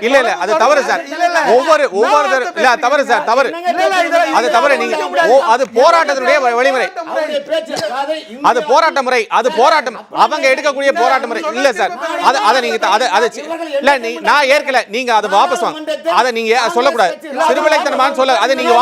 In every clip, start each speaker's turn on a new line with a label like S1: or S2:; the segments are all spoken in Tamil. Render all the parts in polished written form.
S1: இல்ல இல்ல அது தவறு சார். ஒவ்வொரு இல்ல தவறு சார், தவறு. அது தவறு. நீங்க அது போராட்டத்தினுடைய வழிமுறை, அது போராட்ட முறை, அது போராட்டம் அவங்க எடுக்கக்கூடிய போராட்ட முறை இல்ல சார். அதை நீங்க இல்ல நான் ஏற்கல. நீங்க அதை வாபஸ் வாங்க. அதை நீங்க சொல்லக்கூடாது. சிறுபிள்ளைத்தனமான சொல்ல அதை நீங்க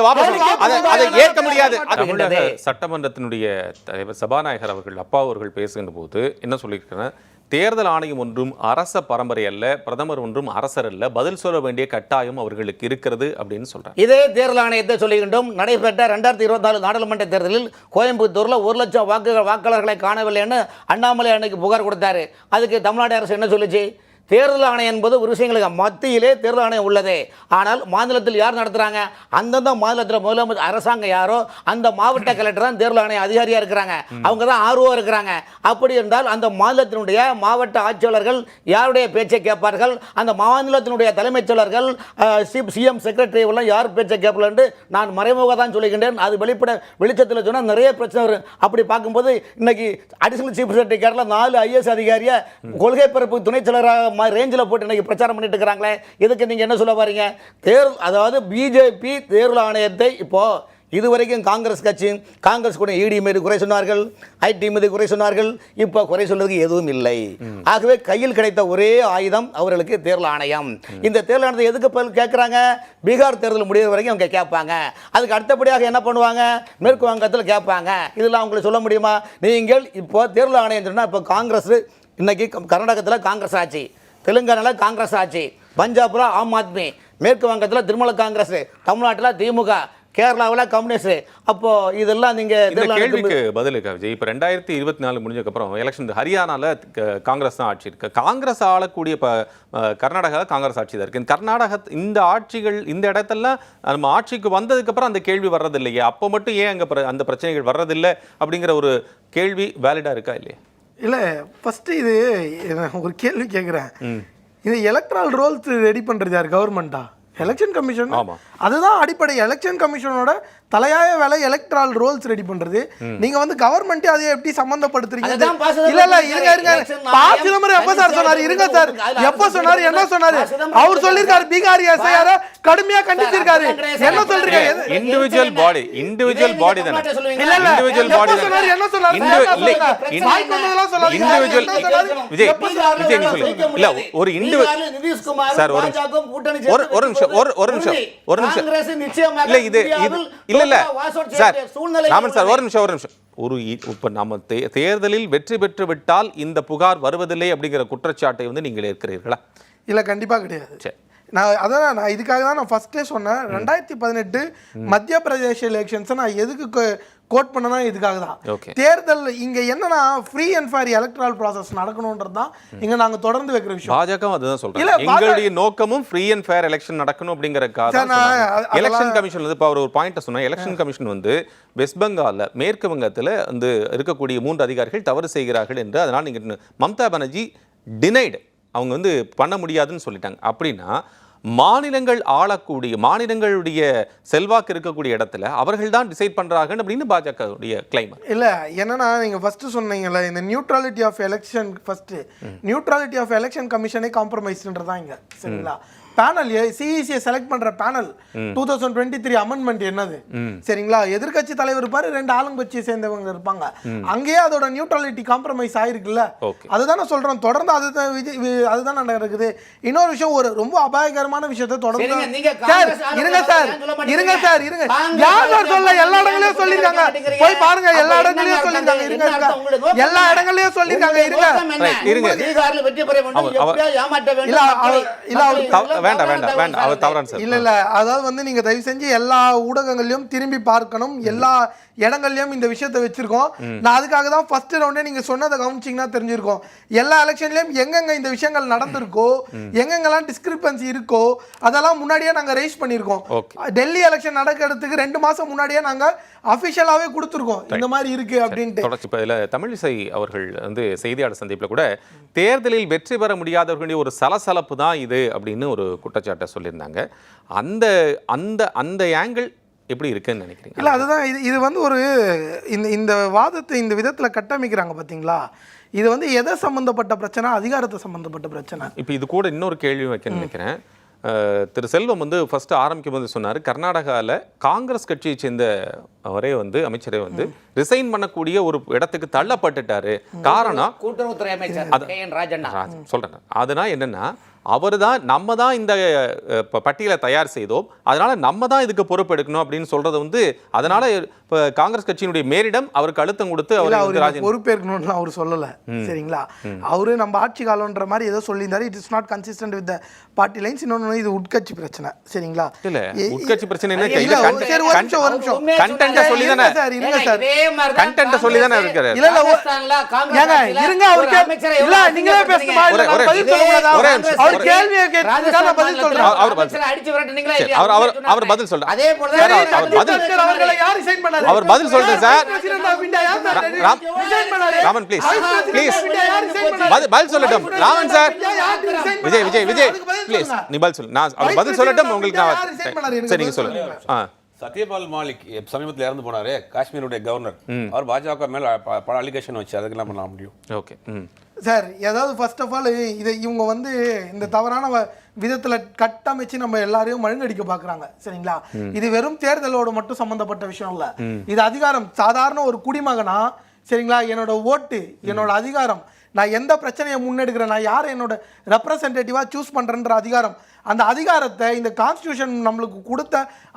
S1: வாபஸ் அதை ஏற்க முடியாது. தமிழக சட்டமன்றத்தினுடைய தலைவர் சபாநாயகர் அவர்கள் அப்பா அவர்கள் பேசுகின்ற போது என்ன சொல்லியிருக்கிறார், தேர்தல் ஆணையம் ஒன்றும் அரச பரம்பரை அல்ல, பிரதமர் ஒன்றும் அரசர் அல்ல, பதில் சொல்ல வேண்டிய கட்டாயம் அவர்களுக்கு இருக்கிறது அப்படின்னு சொல்றாங்க.
S2: இதே தேர்தல் ஆணையத்தை சொல்லுகின்றோம். நடைபெற்ற 2024 நாடாளுமன்ற தேர்தலில் கோயம்புத்தூர்ல 1 லட்சம் வாக்காளர்களை காணவில்லைன்னு அண்ணாமலை அன்னைக்கு புகார் கொடுத்தாரு. அதுக்கு தமிழ்நாடு அரசு என்ன சொல்லுச்சு? தேர்தல் ஆணையம் என்பது ஒரு விஷயங்களுக்கு மத்தியிலே தேர்தல் ஆணையம் உள்ளது. ஆனால் மாநிலத்தில் யார் நடத்துகிறாங்க? அந்தந்த மாநிலத்தில் முதலமைச்சர் அரசாங்கம் யாரோ அந்த மாவட்ட கலெக்டர் தான் தேர்தல் ஆணைய அதிகாரியாக இருக்கிறாங்க. அவங்க தான் ஆர்வம் இருக்கிறாங்க. அப்படி என்றால் அந்த மாநிலத்தினுடைய மாவட்ட ஆட்சியாளர்கள் யாருடைய பேச்சை கேட்பார்கள்? அந்த மாநிலத்தினுடைய தலைமைச் செயலர்கள் சிஎம் செக்ரட்டரி எல்லாம் யார் பேச்சை கேட்பார்கள் என்று நான் மறைமுக தான் சொல்லுகின்றேன். அது வெளிச்சத்தில் சொன்னால் நிறைய பிரச்சனை வரும். அப்படி பார்க்கும்போது இன்னைக்கு additional chief secretary Kerala 4 IAS அதிகாரியை கொள்கை பரப்பு துணை செயலராக ரேஞ்சில் போட்டு இன்னைக்கு பிரச்சாரம் பண்ணிட்டு இருக்கிறாங்களே. இதுக்கு நீங்க என்ன சொல்ல பாருங்க? அதாவது பிஜேபி தேர்தல் ஆணையத்தை இப்போ இதுவரைக்கும் காங்கிரஸ் கட்சி, காங்கிரஸ் கூட இடி மீது குறை சொன்னார்கள், ஐடி மீது குறை சொன்னார்கள். இப்போ குறை சொல்றதுக்கு எதுவும் இல்லை. ஆகவே கையில் கிடைத்த ஒரே ஆயுதம் அவர்களுக்கு தேர்தல் ஆணையம். இந்த தேர்தல் ஆணையத்தை எதுக்கு கேட்குறாங்க? பீகார் தேர்தல் முடிகிற வரைக்கும் அவங்க கேட்பாங்க. அதுக்கு அடுத்தபடியாக என்ன பண்ணுவாங்க? மேற்கு வங்கத்தில் கேட்பாங்க. இதெல்லாம் அவங்களுக்கு சொல்ல முடியுமா? நீங்கள் இப்போ தேர்தல் ஆணையம் சொன்னால் இப்போ காங்கிரஸ் இன்னைக்கு கர்நாடகத்தில் காங்கிரஸ் ஆட்சி, தெலுங்கானாவில் காங்கிரஸ் ஆட்சி, பஞ்சாப்ல ஆம் ஆத்மி, மேற்கு வங்கத்தில் திரிணாமுல் காங்கிரஸ், தமிழ்நாட்டில் திமுக, கேரளாவில் கம்யூனிஸ்ட். அப்போ இதெல்லாம் நீங்க
S1: கேள்விக்கு பதிலுக்கா விஜய், இப்போ 2024 முடிஞ்சதுக்கு அப்புறம் எலெக்ஷன் ஹரியானால காங்கிரஸ் தான் ஆட்சி இருக்கு. காங்கிரஸ் ஆளக்கூடிய கர்நாடகாவில் காங்கிரஸ் ஆட்சி தான் இருக்கு. கர்நாடகா இந்த ஆட்சிகள் இந்த இடத்தெல்லாம் நம்ம ஆட்சிக்கு வந்ததுக்கு அப்புறம் அந்த கேள்வி வர்றது இல்லையே, அப்போ மட்டும் ஏன் அங்கே அந்த பிரச்சனைகள் வர்றதில்லை அப்படிங்கிற ஒரு கேள்வி வேலிடா இருக்கா இல்லையா?
S3: இல்லை, ஃபஸ்ட்டு இது ஒரு கேள்வி கேட்குறேன். இது எலக்ட்ரல் ரோல்ஸ் ரெடி பண்ணுறது யார்? கவர்மெண்ட்டா? Election commission. அதுதான் அடிப்படை. எலெக்ஷன் கமிஷனோட தலையாய வேலை எலக்ட்ரல் ரோல்ஸ் ரெடி பண்றது. நீங்க வந்து கவர்மெண்ட் அதை எப்படி சம்பந்தப்படுத்துறீங்க? இல்ல இல்ல இருங்க இருங்க, சிதம்பரம் எப்ப சார் சொன்னாரு? இருங்க சார், எப்ப சொன்னாரு? என்ன சொன்னாரு? அவர் சொல்லிருக்காரு பீகார் எஸ்ஐஆர் கடுமையா கண்டிச்சிருக்காரு. என்ன சொல்றீங்க?
S1: இண்டிவிஜுவல் பாடி தான.
S3: இல்ல இல்ல இண்டிவிஜுவல் பாடி சொன்னாரு. என்ன சொன்னாரு? சாய்க்கொண்டதெல்லாம் சொல்லாதீங்க.
S1: இண்டிவிஜுவல் விஜய் விஜய் சொல்லுங்க. இல்ல ஒரு இண்டிவிஜுவல் நிதிஷ்குமார் சார் ஒரு நிமிஷம் இல்ல இது இல்ல இல்ல சார் ராமன் சார் ஒரு நிமிஷம். இப்ப நம்ம தேர்தலில் வெற்றி பெற்று விட்டால் இந்த புகார் வருவதில்லை அப்படிங்கிற குற்றச்சாட்டை வந்து நீங்கள் ஏற்கிறீர்களா?
S3: இல்ல கண்டிப்பா கிடையாது. நான் இதுக்காக தான் நான் ஃபர்ஸ்டே சொன்னேன். 2018 மத்திய பிரதேஷ் எலெக்ஷன்ஸ் நான் எதுக்கு கோட் பண்ணனா இதுக்காக தான். தேர்தல் இங்க என்னன்னா free and fair electoral process நடக்கணும்ன்றது தான் இங்க நாங்க தொடர்ந்து வைக்கிற விஷயம்.
S1: பாஜக அதுதான் சொல்றாங்க. எங்களுடைய நோக்கமும் ஃப்ரீ அண்ட் ஃபேர் எலெக்ஷன் நடக்கணும் அப்படிங்கறதுக்காக எலெக்ஷன் கமிஷன் வந்து இப்ப ஒரு பாயிண்ட் சொன்னா, எலெக்ஷன் கமிஷன் வந்து வெஸ்ட் பெங்கால்ல மேற்கு வங்கத்துல வந்து இருக்கக்கூடிய 3 அதிகாரிகள் தவறு செய்கிறார்கள் என்று அதனால நீங்க மம்தா பானர்ஜி டினைடு, அவங்க வந்து பண்ண முடியாதுன்னு சொல்லிட்டாங்க. அப்படின்னா மாநிலங்கள் ஆளக்கூடிய மாநிலங்களுடைய செல்வாக்கு இருக்கக்கூடிய இடத்துல அவர்கள் தான் டிசைட் பண்றாங்க அப்படின்னு பாஜகவுடைய கிளைம்.
S3: இல்ல என்னன்னா, நீங்க ஃபர்ஸ்ட் சொன்னீங்கல்ல இந்த neutrality of election, first neutrality of election கமிஷனே காம்ப்ரமைஸ்ன்றதா இங்க. சரிங்களா? பேனல் சிஇசியை செலக்ட் பண்ற பேனல் 2023 அமெண்ட்மெண்ட் என்னது? சரிங்களா? எதிர்கட்சி தலைவர் இருப்பாரு, 2 ஆளுங்கட்சியை சேர்ந்தவங்க இருப்பாங்க. அங்கேயே அதோட நியூட்ரலிட்டி காம்ப்ரமைஸ் ஆயிருக்குல்ல. அதுதான் நான் சொல்றேன். தொடர்ந்து அதுதான் நடக்குது. இன்னொரு விஷயம், ஒரு ரொம்ப அபாயகரமான விஷயத்தை தொடர்ந்து யாரும் சொல்ல எல்லா இடங்களையும் சொல்லிருக்காங்க. போய் பாருங்க, எல்லா இடங்களையும் சொல்லிருக்காங்க. எல்லா இடங்களையும் சொல்லிருக்காங்க. அதாவது வந்து நீங்க தயவு செஞ்சு எல்லா ஊடகங்களையும் திரும்பி பார்க்கணும். எல்லா இடங்கள்லயும் இந்த விஷயத்தை வச்சிருக்கோம். நான் அதுக்காக தான் ஃபர்ஸ்ட் ரவுண்டே நீங்க சொன்னதை கவனிச்சிங்கன்னா தெரிஞ்சிருக்கும். எல்லா எலெக்ஷன்லயும் எங்கெங்க இந்த விஷயங்கள் நடந்திருக்கோ, எங்கெங்கெல்லாம் டிஸ்கிரிபன்சி இருக்கோ அதெல்லாம் முன்னாடியே நாங்க ரைஸ் பண்ணிருக்கோம். டெல்லி எலெக்ஷன் நடக்கிறதுக்கு 2 மாசம் முன்னாடியே நாங்க அபிஷியலாவே கொடுத்துருக்கோம். இந்த மாதிரி இருக்கு அப்படின்ட்டு.
S1: தமிழிசை அவர்கள் வந்து செய்தியாளர் சந்திப்புல கூட தேர்தலில் வெற்றி பெற முடியாதவர்களுடைய ஒரு சலசலப்பு தான் இது அப்படின்னு ஒரு குற்றச்சாட்டை சொல்லியிருந்தாங்க. அந்த அந்த அந்த ஆங்கிள் எப்படி இருக்குன்னு நினைக்கிறீங்க?
S3: இல்லை அதுதான் இது வந்து ஒரு இந்த வாதத்தை இந்த விதத்தில் கட்டமைக்கிறாங்க பார்த்தீங்களா? இது வந்து எதை சம்மந்தப்பட்ட பிரச்சனை? அதிகாரத்தை சம்மந்தப்பட்ட பிரச்சனை.
S1: இப்போ இது கூட இன்னொரு கேள்வி வைக்க நினைக்கிறேன். திரு செல்வம் வந்து ஃபர்ஸ்ட் ஆரம்பிக்கும் போது சொன்னார், கர்நாடகாவில் காங்கிரஸ் கட்சியை சேர்ந்த அவரே வந்து அமைச்சரே வந்து ரிசைன் பண்ணக்கூடிய ஒரு இடத்துக்கு தள்ளப்பட்டுட்டாரு. காரணம்
S2: கூட்டுறவுத்துறை அமைச்சர் KN ராஜண்ணா
S1: சொல்றேன். அதனால் என்னன்னா அவர் தான் நம்ம தான் இந்த பட்டியலை தயார் செய்தோம், அதனால நம்ம தான் இதுக்கு பொறுப்பு எடுக்கணும் அப்படின்னு சொல்றது வந்து, அதனால இப்போ காங்கிரஸ் கட்சியினுடைய மேலிடம் அவருக்கு அழுத்தம் கொடுத்து அவர்
S3: பொறுப்பேற்கணும்னு அவர் சொல்லலை, சரிங்களா? அவரு நம்ம ஆட்சி காலம்ன்ற மாதிரி ஏதோ சொல்லியிருந்தாரு. It is not consistent with party lines. இன்னொன்று இது உட்கட்சி பிரச்சனை, சரிங்களா?
S1: இல்ல உட்கட்சி பிரச்சனை என்ன?
S3: கண்டென்ட் சொல்லி தானே சார், இருங்க சார்,
S1: கண்டென்ட் சொல்லி தானே இருக்காரு.
S3: இல்ல இல்ல இருங்க, அவர் இல்ல நீங்களே பேசுங்க, பதில் சொல்லுங்க. அவர் கேள்வியை கேட்கறதுக்காக பதில் சொல்றாரு.
S1: அவர் பதில் சொல்றாரு.
S2: அதே போல
S3: அவர்களை யார் ரிசைன் பண்ணாரு?
S1: அவர் பதில் சொல்றாரு சார். ராமன் ப்ளீஸ் பதில் சொல்லட்டும். ராமன் சார், விஜய் ப்ளீஸ் நீ பதில் சொல்லு. நான் அவர் பதில் சொல்லட்டும் உங்களுக்கு. நான் சரி நீங்க சொல்லுங்க.
S4: சத்யபால் மாலிக் சமீபத்தில் இறந்து போனாரு, காஷ்மீருடைய கவர்னர். அவர் பாஜக மேல பல அலிகேஷன் வச்சு அதுக்கு என்ன பண்ண முடியும்?
S1: ஓகே
S3: சார், ஏதாவது ஃபர்ஸ்ட் ஆஃப் ஆல் இதை இவங்க வந்து இந்த தவறான விதத்தில் கட்டமைச்சு நம்ம எல்லாரையும் மழுங்கடிக்க பார்க்குறாங்க, சரிங்களா? இது வெறும் தேர்தலோடு மட்டும் சம்மந்தப்பட்ட விஷயம் இல்லை. இது அதிகாரம். சாதாரண ஒரு குடிமகனா, சரிங்களா, என்னோட ஓட்டு, என்னோட அதிகாரம், நான் எந்த பிரச்சனையை முன்னெடுக்கிறேன், நான் யாரை என்னோட ரெப்ரசன்டேட்டிவாக சூஸ் பண்ணுறேன்ற அதிகாரம், அந்த அதிகாரத்தை இந்த கான்ஸ்டியூஷன் நம்மளுக்கு கொடுத்த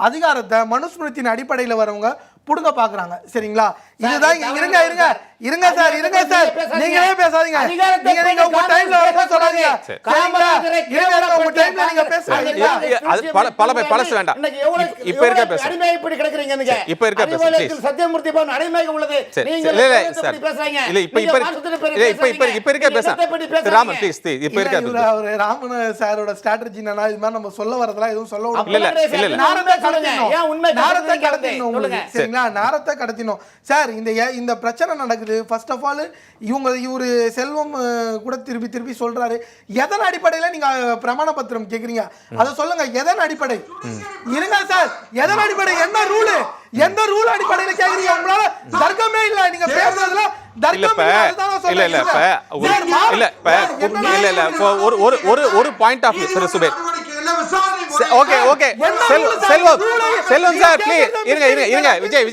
S3: அதிகாரத்தை மனுஸ்மிருத்தின் அடிப்படையில் வரவங்க புடுங்க பாக்குறாங்க, சரிங்களா? இதுதான். இருங்க இருங்க இருங்க சார், இருங்க சார், நீங்களே பேசாதீங்க. நீங்க உங்க டைம்ல சொல்லாதீங்க, உங்க டைம்ல நீங்க பேசுறீங்க.
S1: அது பழசு வேண்டாம். இப்ப இருக்க பேச
S2: அடிமை இப்படி கிடக்குறீங்க. நீங்க
S1: இப்ப இருக்க பேச
S2: சத்யமூர்த்தி பவன் அடிமை உள்ளது. நீங்க பேசுறீங்க.
S1: இல்ல இப்ப இருக்க பேச. ராமன் ப்ளீஸ் இப்ப இருக்க பேச.
S3: அவர் ராமன் சாரோட ஸ்ட்ராட்டஜி என்னன்னா, இது மாதிரி நம்ம சொல்ல வரதெல்லாம் எதுவும் சொல்ல விட
S1: இல்ல
S3: நாரத்தை கடத்தினோம். ஏன் உண்மை நாரத்தை கடத்தினோம் உங்களுக்கு, சரிங்களா? நாரத்தை கடத்தினோம் சார். இந்த பிரச்சனை நடக்குது. ஃபர்ஸ்ட் ஆஃப் ஆல் இவரு செல்வம் கூட திருப்பி சொல்றாரு, எதன் அடிப்படையில் நீங்க பிரமாண பத்திரம் கேக்குறீங்க அதை சொல்லுங்க. எதன் அடிப்படை? இருங்க சார், எதன் அடிப்படை? என்ன ரூல்? எந்த ரூல் அடிப்படையில் கேக்குறீங்க? உங்களால தர்க்கமே இல்ல, நீங்க பேசுறதுல
S1: ஒரு point of view Thiru Zubair. Okay Selvam sir please இருங்க. விஜய்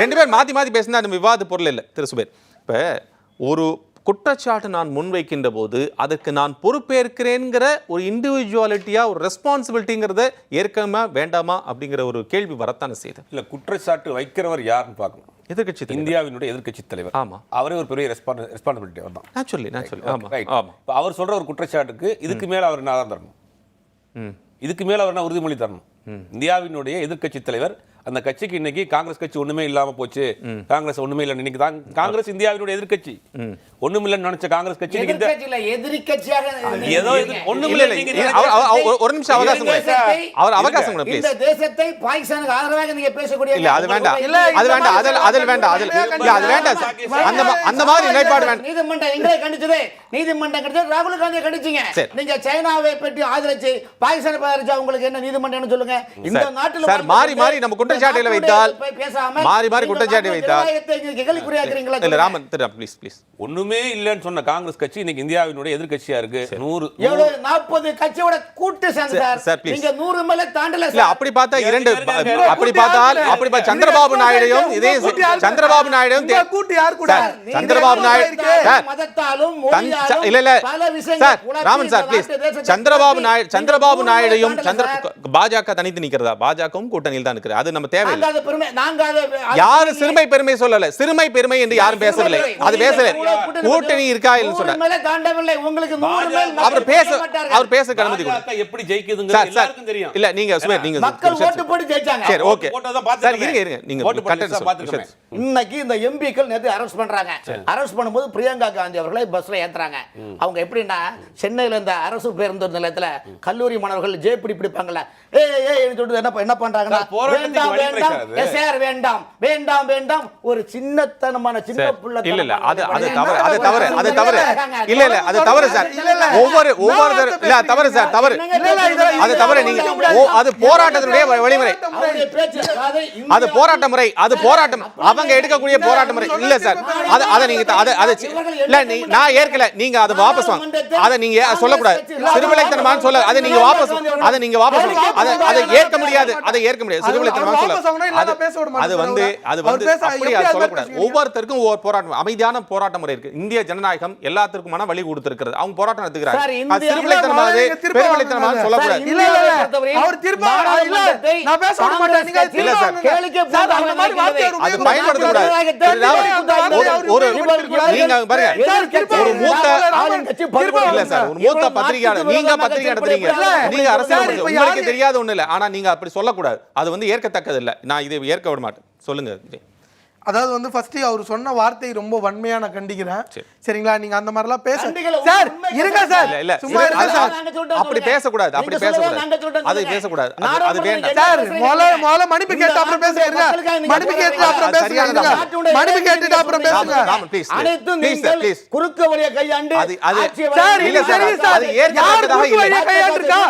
S1: ரெண்டு பேர் மாத்தி பேசினா அந்த விவாத பொருள் இல்ல திரு சுபேர். இப்ப ஒரு குற்றச்சாட்டு நான் முன்வைக்கின்ற போது அதுக்கு நான் பொறுப்பேற்கிறேங்கிற ஒரு இண்டிவிஜுவாலிட்டியா, ஒரு ரெஸ்பான்சிபிலிட்டிங்கிறத ஏற்கமா வேண்டாமா அப்படிங்கிற ஒரு கேள்வி வரத்தானே செய்யுது.
S4: இல்ல குற்றச்சாட்டு வைக்கிறவர் யாருன்னு பார்க்கணும்.
S1: எதிர்க்கட்சி,
S4: இந்தியாவினுடைய எதிர்க்கட்சி தலைவர்.
S1: ஆமா, அவரே
S4: ஒரு பெரிய ரெஸ்பான்சிபிலிட்டி. அவர் தான்
S1: நேச்சுரலி.
S4: ஆமா, அவர் சொல்ற ஒரு குற்றச்சாட்டுக்கு இதுக்கு மேல அவர் ஆதாரம் தரணும். இதுக்கு மேல அவர் உறுதிமொழி தரணும். இந்தியாவினுடைய எதிர்க்கட்சி தலைவர். அந்த கட்சிக்கு இன்னைக்கு காங்கிரஸ் கட்சி ஒண்ணுமே இல்லாம போச்சு, காங்கிரஸ் ஒண்ணுமே இல்ல. இன்னைக்கு தான் காங்கிரஸ் இந்தியாவினுடைய எதிர்க்கட்சி. ஒண்ணுமில்லன்னு நினைச்ச காங்கிரஸ் கட்சி ஏதோ ஒண்ணுமில்ல.
S1: ஒரு நிமிஷம் அவகாசம் அவர் அவகாசம் கொடுங்க ப்ளீஸ்.
S2: இந்த தேசத்தை பாகிஸ்தானுக்கு ஆதரவாக நீங்க பேசக்கூடிய
S1: இல்ல அது வேண்டாம், அது வேண்டாம், அதில் வேண்டாம், அது வேண்டாம். அந்த மாதிரி நிலைப்பாடு வேண்டாம்.
S2: நீதிமன்றம் எங்களை கண்டிச்சது, நீதிமன்றம் கண்டிச்சது, ராகுல் காந்தியை கண்டிச்சீங்க. நீங்க சைனாவை பற்றி ஆதரிச்சு பாகிஸ்தானை ஆதரிச்சா உங்களுக்கு என்ன நீதிமன்றம் சொல்லுங்க? இந்த நாட்டில்
S1: சார் மாறி நம்ம குற்றச்சாட்டுகளை வைத்தால், மாறி குற்றச்சாட்டு வைத்தால் இல்ல ராமன் ப்ளீஸ்
S4: ஒண்ணுமே இல்லன்னு சொன்ன காங்கிரஸ் கட்சி இன்னைக்கு இந்தியாவினுடைய எதிர்க்கட்சியா இருக்கு.
S2: 40 கட்சியோட கூட்டு சார், நீங்க 100 மேல தாண்டல.
S1: இல்ல அப்படி பார்த்தா இரண்டு, அப்படி பார்த்தால் சந்திரபாபு நாயுடுவும் இதே சந்திரபாபு நாயுடுவும்
S3: கூட்டு யார் கூட?
S1: சந்திரபாபு நாயுடு
S2: மதத்தாலும்
S1: இல்ல sir Raman sir please. Chandrababu நாயுடுவும் பாஜக தனித்து நிக்கிறதா? பாஜகவும் கூட்டணியில் தான் இருக்கிறது. அது நம்ம தேவையில்லை. யாரு சிறுமை பெருமை சொல்லல, சிறுமை பெருமை என்று யாரும் பேசவில்லை. அது பேசல. கூட்டணி இருக்கா இல்லன்னு சொன்னார். அவர் பேச அனுமதி கொடுங்க.
S4: எப்படி ஜெயிக்குதுங்க எல்லாருக்கும் தெரியும்.
S1: இல்ல நீங்க சுமேர் நீங்க
S2: மக்கள் ஓட்டு போட்டு ஜெயிச்சாங்க.
S1: சரி ஓகே சார் இருங்க நீங்க
S4: ஓட்டு போட்டு பாத்துக்கோங்க.
S2: இன்னைக்கு இந்த எம்பிக்கள் நேற்று அரெஸ்ட் பண்றாங்க. அரெஸ்ட் பண்ணும்போது பிரியங்கா காந்தி அவர்களை பஸ்ல ஏத்துறாங்க. அவங்க எப்படின்னா சென்னையில இந்த அரசு பேருந்து நிலையத்துல கல்லூரி மாணவர்கள் ஜேபிடி பிடிப்பாங்கல்ல, என்ன பண்றாங்கன்னா வேண்டாம் வேண்டாம் எஸ்ஆர் வேண்டாம் வேண்டாம் வேண்டாம் ஒரு சின்னத்தனமான சின்ன புள்ள
S1: இல்ல இல்ல அது தவறு அது தவறு அது தவறு இல்ல இல்ல அது தவறு சார். ஒவ்வொரு இல்ல தவறு சார், தவறு அது தவறு. நீங்க அது போராட்டத்தினுடைய வழிமுறை, அது போராட்ட முறை, அது போராட்டம். அவங்க எடுக்கக்கூடிய போராட்ட முறை இல்ல சார். அதை நீங்க இல்ல நான் ஏற்கல. நீங்க அதை வாபஸ் வாங்க. அதை நீங்க சொல்லக்கூடாது. சிறுவிளைத்தனமான சொல்ல அதை நீங்க வாபஸ் அதை ஏற்க முடியாது. அதை ஏற்க முடியாது. சிறுவிளைத்தனமான சொல்ல அது வந்து அப்படியே சொல்லக்கூடாது. ஒவ்வொருத்தருக்கும் ஒவ்வொரு போராட்டம், அமைதியான போராட்ட முறை இருக்கு. இந்திய ஜனநாயகம் எல்லாத்துக்குமான வழி கொடுத்திருக்கிறது. அவங்க போராட்டம் நடத்துகிறாங்க. சிறுவிளைத்தனமானது பெருவிளைத்தனமான சொல்லக்கூடாது.
S3: அவர் திரும்ப நான் பேச விட மாட்டேன். நீங்க
S1: இல்ல சார்,
S3: அந்த மாதிரி வார்த்தை
S1: அது பயன்படுத்தக்கூடாது. ஒரு நீங்க பாருங்க, ஒரு மூத்த இல்ல சார், ஒரு மூத்த பத்திரிகையாளர், நீங்க பத்திரிகை நடத்துறீங்க, நீங்க அரசியல் உங்களுக்கு தெரியாத ஒண்ணு இல்ல. ஆனா நீங்க அப்படி சொல்லக்கூடாது. அது வந்து ஏற்கத்தக்கது இல்ல. நான் இதை ஏற்க விட மாட்டேன். சொல்லுங்க.
S3: அதாவது வந்து ஃபர்ஸ்ட் அவர் சொன்ன வார்த்தை ரொம்ப வன்மையா நான் கண்டிக்கிறேன். சரிங்களா? நீங்க அந்த மாதிரிலாம் பேச சார் இருங்க சார், சும்மா இருங்க சார்.
S1: அப்படி பேசக்கூடாது, அப்படி பேசக்கூடாது, அது பேசக்கூடாது, அது வேண்டாம்
S3: சார். முதல்ல மன்னிப்பு கேட்டு அப்புறம் பேசுங்க. மன்னிப்பு கேட்டு அப்புறம் பேசுங்க. மன்னிப்பு கேட்டு அப்புறம் பேசுங்க.
S2: அனைத்தும் நீங்கள் குறுக்கு வழியை கையாண்டு
S3: சார் இல்ல சார், அது ஏற்கனவே இல்ல. கையாண்டிருக்கா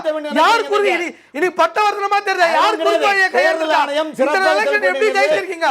S3: யார் குறுக்கு? இனி பட்டவர்த்தனமா தெரியல யார் குறுக்கு வழியை கையாண்டிருக்கா? இந்த எலெக்ஷன் எப்படி ஜெயிச்சிருக்கீங்க?